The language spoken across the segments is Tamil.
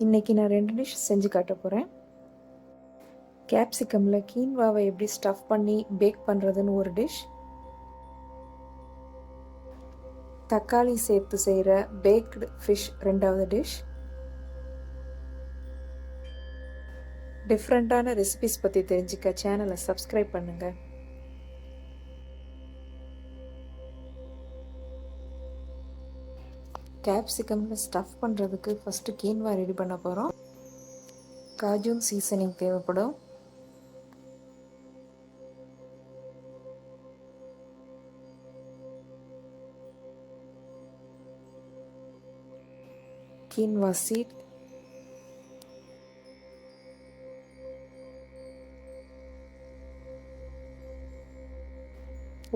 இன்றைக்கி நான் 2 டிஷ் செஞ்சு காட்ட போகிறேன். கேப்சிகமில் கீன்வாவை எப்படி ஸ்டஃப் பண்ணி பேக் பண்ணுறதுன்னு ஒரு டிஷ், தக்காளி சேர்த்து செய்கிற பேக்டு ஃபிஷ் 2வது டிஷ். டிஃப்ரெண்ட்டான ரெசிபிஸ் பற்றி தெரிஞ்சுக்க சேனலை சப்ஸ்கிரைப் பண்ணுங்கள். கேப்சிகமில் ஸ்டஃப் பண்ணுறதுக்கு ஃபஸ்ட்டு கீன்வா ரெடி பண்ண போகிறோம். காஜூன் சீசனிங் தேவைப்படும். கீன்வா சீட்,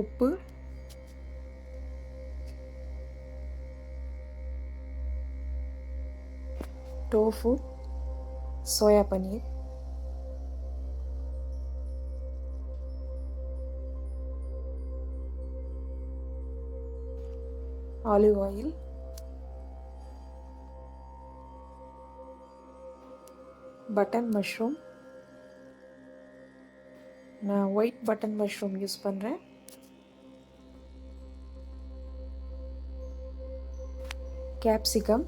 உப்பு, tofu, சோயா பன்னீர், ஆலிவ் ஆயில், பட்டன் மஷ்ரூம். நான் ஒயிட் பட்டன் மஷ்ரூம் யூஸ் பண்ணுறேன். கேப்சிகம்,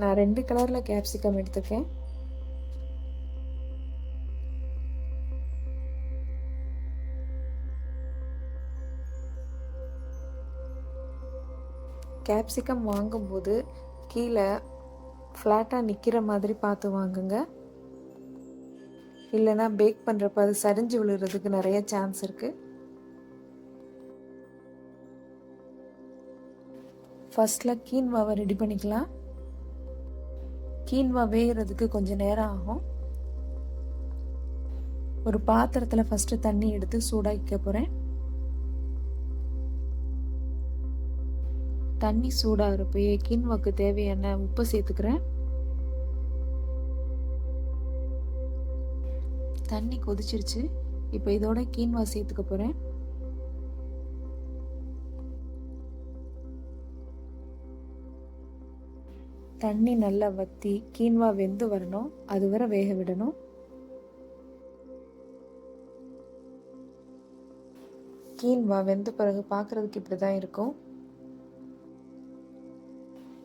நான் 2 கலரில் கேப்சிகம் எடுத்துக்கேன். கேப்சிகம் வாங்கும்போது கீழே ஃப்ளாட்டாக நிற்கிற மாதிரி பார்த்து வாங்குங்க, இல்லைனா பேக் பண்ணுறப்ப அது சரிஞ்சு விழுறதுக்கு நிறைய சான்ஸ் இருக்குது. ஃபஸ்ட்டில் கீன்வாவை ரெடி பண்ணிக்கலாம். கீன்வா வேகிறதுக்கு கொஞ்சம் நேரம் ஆகும். ஒரு பாத்திரத்தில் ஃபஸ்ட்டு தண்ணி எடுத்து சூடாக்க போகிறேன். தண்ணி சூடாகிறப்பயே கீன்வாக்கு தேவையான உப்பு சேர்த்துக்கிறேன். தண்ணி கொதிச்சிருச்சு. இப்போ இதோட கீன்வா சேர்த்துக்க போகிறேன். தண்ணி நல்லா வற்றி கீன்வா வெந்து வரணும், அது வரை வேக விடணும். கீன்வா வெந்த பிறகு பார்க்குறதுக்கு இப்படி தான் இருக்கும்.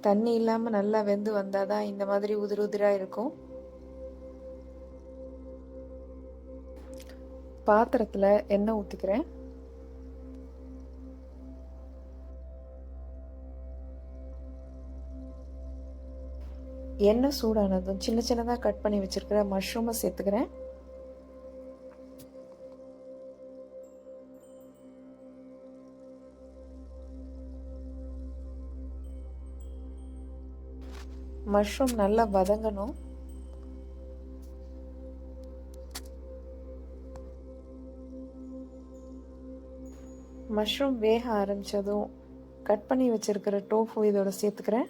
தண்ணி இல்லாமல் நல்லா வெந்து வந்தால் தான் இந்த மாதிரி உதிர் உதிராக இருக்கும். பாத்திரத்தில் எண்ணெய் ஊற்றிக்கிறேன். எண்ணெய் சூடானதும் சின்ன சின்னதாக கட் பண்ணி வச்சுருக்கிற மஷ்ரூமை சேர்த்துக்கிறேன். மஷ்ரூம் நல்லா வதங்கணும். மஷ்ரூம் வேக ஆரம்பித்ததும் கட் பண்ணி வச்சுருக்கிற டோஃபு இதோட சேர்த்துக்கிறேன்.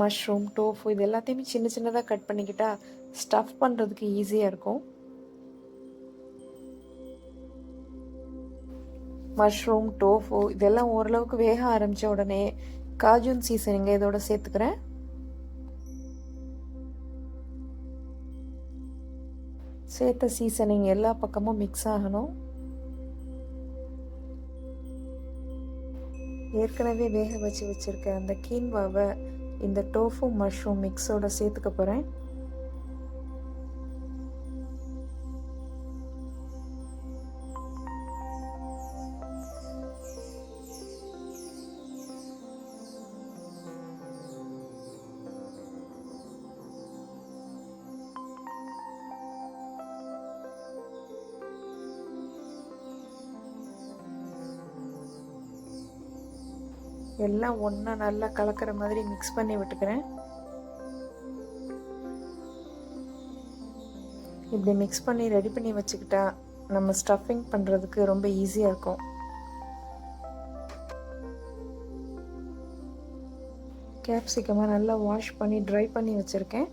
மஷ்ரூம், டோஃபு இது எல்லாத்தையுமே சின்ன சின்னதாக கட் பண்ணிக்கிட்டால் ஸ்டஃப் பண்ணுறதுக்கு ஈஸியாக இருக்கும். மஷ்ரூம், டோஃபு இதெல்லாம் ஓரளவுக்கு வேக ஆரம்பித்த உடனே காஜூன் சீசனிங்க இதோட சேர்த்துக்கிறேன். சேர்த்த சீசனிங் எல்லா பக்கமும் மிக்ஸ் ஆகணும். ஏற்கனவே வேக வச்சுருக்க அந்த கீன்வாவை இந்த டோஃபு மஷ்ரூம் மிக்ஸோட சேர்த்துக்க போகிறேன். எல்லாம் ஒன்றா நல்லா கலக்கிற மாதிரி மிக்ஸ் பண்ணி விட்டுக்கிறேன். இப்படி மிக்ஸ் பண்ணி ரெடி பண்ணி வச்சுக்கிட்டா நம்ம ஸ்டஃபிங் பண்ணுறதுக்கு ரொம்ப ஈஸியாக இருக்கும். கேப்சிகமை நல்லா வாஷ் பண்ணி ட்ரை பண்ணி வச்சுருக்கேன்.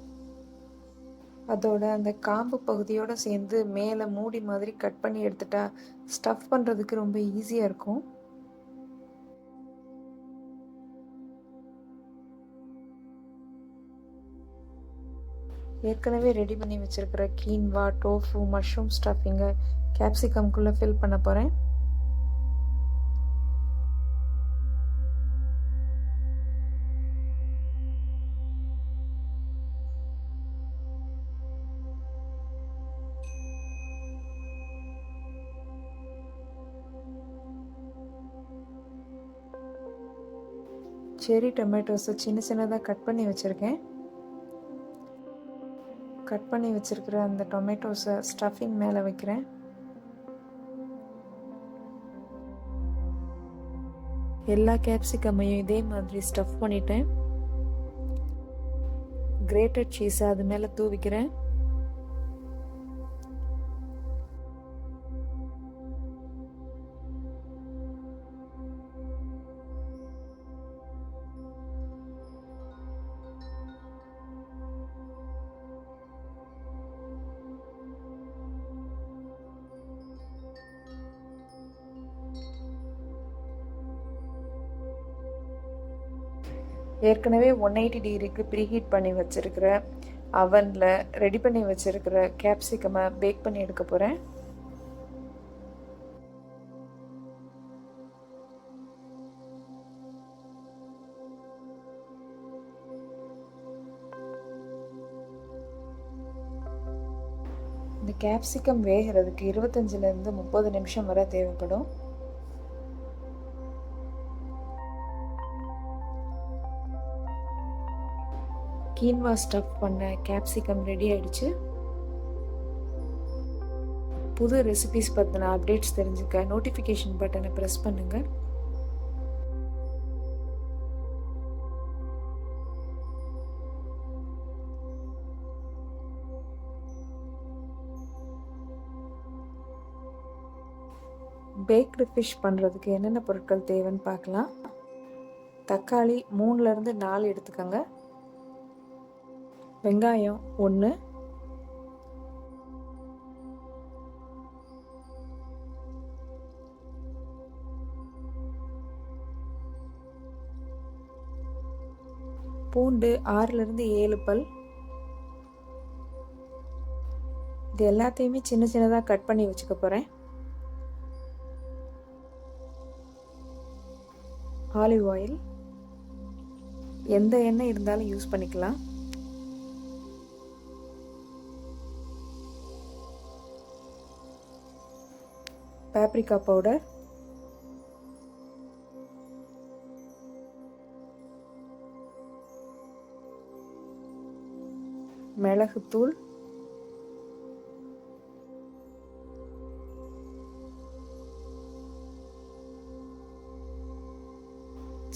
அதோட அந்த காம்பு பகுதியோடு சேர்ந்து மேலே மூடி மாதிரி கட் பண்ணி எடுத்துட்டா ஸ்டஃப் பண்ணுறதுக்கு ரொம்ப ஈஸியாக இருக்கும். ஏற்கனவே ரெடி பண்ணி வச்சுருக்கிற கீன்வா, டோஃபு, மஷ்ரூம் ஸ்டஃபிங்கை கேப்சிகம்குள்ளே ஃபில் பண்ண போகிறேன். செரி டொமேட்டோஸை சின்ன சின்னதாக கட் பண்ணி வச்சுருக்கேன். கட் பண்ணி வச்சுருக்கிற அந்த டொமேட்டோஸை ஸ்டஃபிங் மேலே வைக்கிறேன். எல்லா கேப்சிகமையும் இதே மாதிரி ஸ்டஃப் பண்ணிட்டேன். கிரேட்டட் சீஸை அது மேலே தூவிக்கிறேன். ஏற்கனவே 180 டிகிரிக்கு ப்ரீஹீட் பண்ணி வச்சுருக்கிற அவனில் ரெடி பண்ணி வச்சுருக்கிற கேப்சிகமை பேக் பண்ணி எடுக்க போகிறேன். இந்த கேப்சிகம் வேகிறதுக்கு 25லேருந்து 30 நிமிஷம் வரை தேவைப்படும். கீன்வா ஸ்டஃப் பண்ண கேப்சிகம் ரெடி ஆயிடுச்சு. புது ரெசிபிஸ் பற்றின அப்டேட்ஸ் தெரிஞ்சுக்க நோட்டிஃபிகேஷன் பட்டனை ப்ரெஸ் பண்ணுங்கள். பேக்டு ஃபிஷ் பண்ணுறதுக்கு என்னென்ன பொருட்கள் தேவைன்னு பார்க்கலாம். தக்காளி 3லேருந்து 4 எடுத்துக்கோங்க. வெங்காயம் 1, பூண்டு 6லேருந்து 7 பல். இது எல்லாத்தையுமே சின்ன சின்னதாக கட் பண்ணி வச்சுக்க போகிறேன். ஆலிவ் ஆயில், எந்த எண்ணெய் இருந்தாலும் யூஸ் பண்ணிக்கலாம். paprika பவுடர், மிளகுத்தூள்,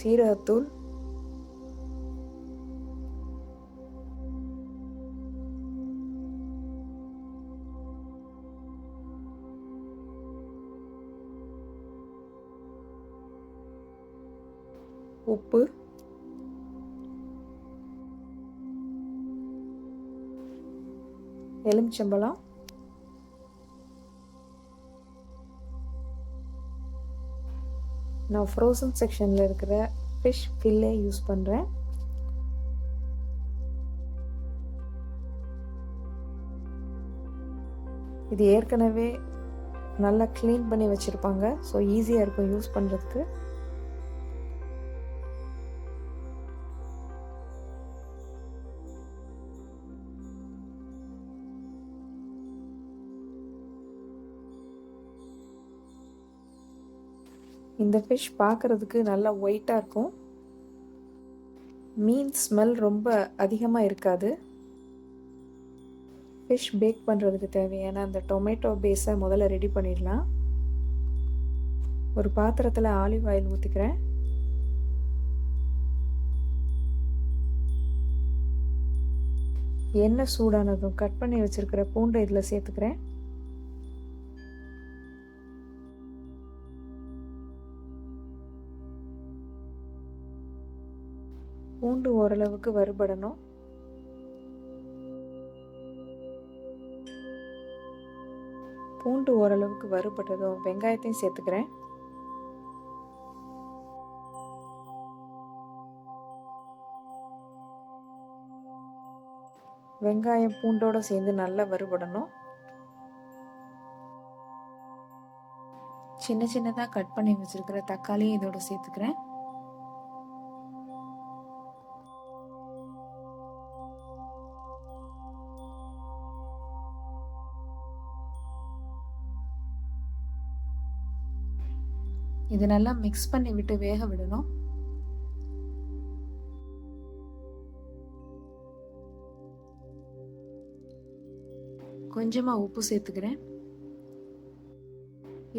சீரகத்தூள், உப்பு, எலுமிச்சம்பழம், நான் ஃப்ரோசன் செக்ஷனில் இருக்கிற ஃபிஷ் ஃபில்லே யூஸ் பண்ணுறேன். இது ஏற்கனவே நல்லா க்ளீன் பண்ணி வச்சுருப்பாங்க, ஸோ ஈஸியாக இருக்கும் யூஸ் பண்ணுறதுக்கு. இந்த ஃபிஷ் பார்க்குறதுக்கு நல்லா ஒயிட்டாக இருக்கும். மீன் ஸ்மெல் ரொம்ப அதிகமாக இருக்காது. ஃபிஷ் பேக் பண்ணுறதுக்கு தேவையான அந்த டொமேட்டோ பேஸை முதல்ல ரெடி பண்ணிடலாம். ஒரு பாத்திரத்தில் ஆலிவ் ஆயில் ஊற்றிக்கிறேன். எண்ணெய் சூடானதும் கட் பண்ணி வச்சுருக்கிற பூண்டை இதில் சேர்த்துக்கிறேன். பூண்டு ஓரளவுக்கு வறுபடணும். பூண்டு ஓரளவுக்கு வறுபட்டதும் வெங்காயத்தையும் சேர்த்துக்கிறேன். வெங்காயம் பூண்டோடு சேர்ந்து நல்லா வறுபடணும். சின்ன சின்னதாக கட் பண்ணி வச்சுருக்கிற தக்காளியும் இதோட சேர்த்துக்கிறேன். இது நல்லா மிக்ஸ் பண்ணி விட்டு வேக விடணும். கொஞ்சமாக உப்பு சேர்த்துக்கிறேன்.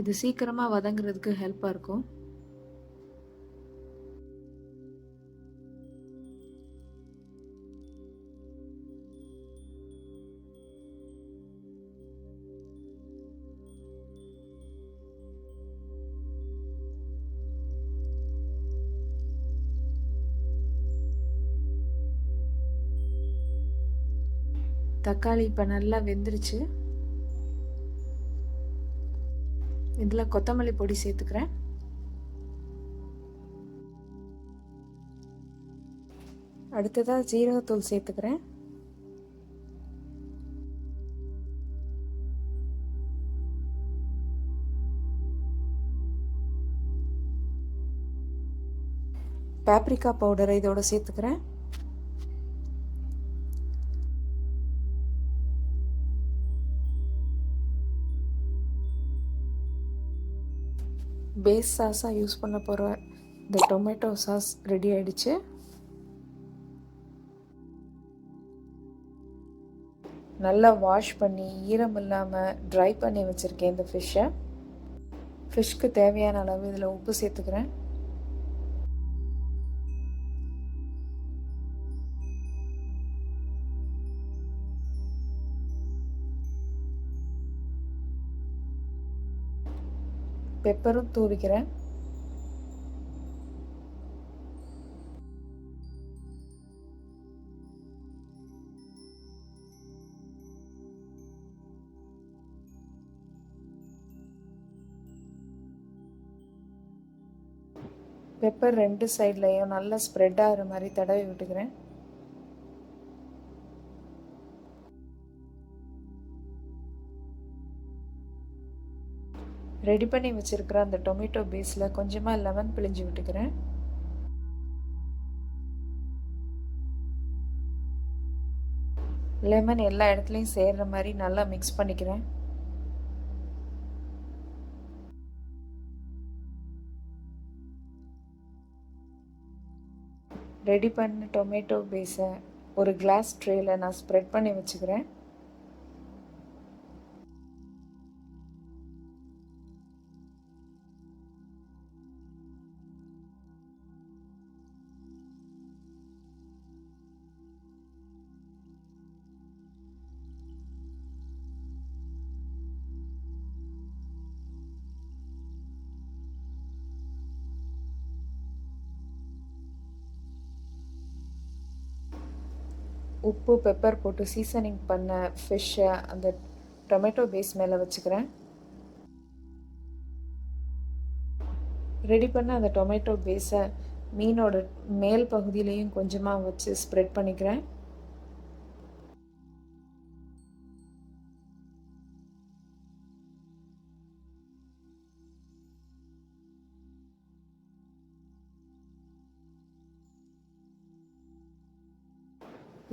இது சீக்கிரமாக வதங்குறதுக்கு ஹெல்ப்பாக இருக்கும். தக்காளி இப்போ நல்லா வெந்துருச்சு. இதில் கொத்தமல்லி பொடி சேர்த்துக்கிறேன். அடுத்ததாக ஜீரகத்தூள் சேர்த்துக்கிறேன். பாப்ரிகா பவுடரை இதோட சேர்த்துக்கிறேன். பேஸ் சாஸாக யூஸ் பண்ண போகிற இந்த டொமேட்டோ சாஸ் ரெடி ஆயிடுச்சு. நல்லா வாஷ் பண்ணி ஈரம் இல்லாமல் ட்ரை பண்ணி வச்சுருக்கேன் இந்த ஃபிஷ்ஷை. ஃபிஷ்க்கு தேவையான அளவு இதில் உப்பு சேர்த்துக்கிறேன். பெப்பரும் தூவிக்கிறேன். பெப்பர் ரெண்டு சைட்லையும் நல்லா ஸ்ப்ரெட் ஆகிற மாதிரி தடவி விட்டுக்கிறேன். ரெடி பண்ணி வச்சுருக்கிற அந்த டொமேட்டோ பேஸில் கொஞ்சமாக லெமன் பிழிஞ்சு விட்டுக்கிறேன். லெமன் எல்லா இடத்துலையும் சேர்கிற மாதிரி நல்லா மிக்ஸ் பண்ணிக்கிறேன். ரெடி பண்ண டொமேட்டோ பேஸை ஒரு கிளாஸ் ட்ரேயில் நான் ஸ்ப்ரெட் பண்ணி வச்சுக்கிறேன். உப்பு பெப்பர் போட்டு சீசனிங் பண்ண ஃபிஷ்ஷை அந்த டொமேட்டோ பேஸ் மேலே வச்சுக்கிறேன். ரெடி பண்ண அந்த டொமேட்டோ பேஸை மீனோட மேல் பகுதியிலையும் கொஞ்சமாக வச்சு ஸ்ப்ரெட் பண்ணிக்கிறேன்.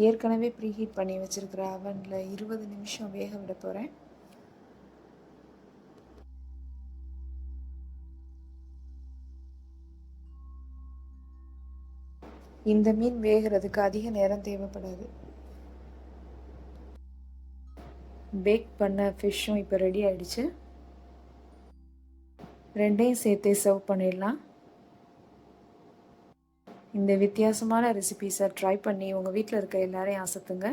ஏற்கனவே ப்ரீஹீட் பண்ணி வச்சுருக்கிற அவனில் 20 நிமிஷம் வேக விட போகிறேன். இந்த மீன் வேகிறதுக்கு அதிக நேரம் தேவைப்படாது. பேக் பண்ண ஃபிஷ்ஷும் இப்போ ரெடி ஆகிடுச்சு. ரெண்டையும் சேர்த்தே சர்வ் பண்ணிடலாம். இந்த வித்தியாசமான ரெசிபீஸை ட்ரை பண்ணி உங்கள் வீட்டில் இருக்க எல்லாரையும் அசத்துங்க.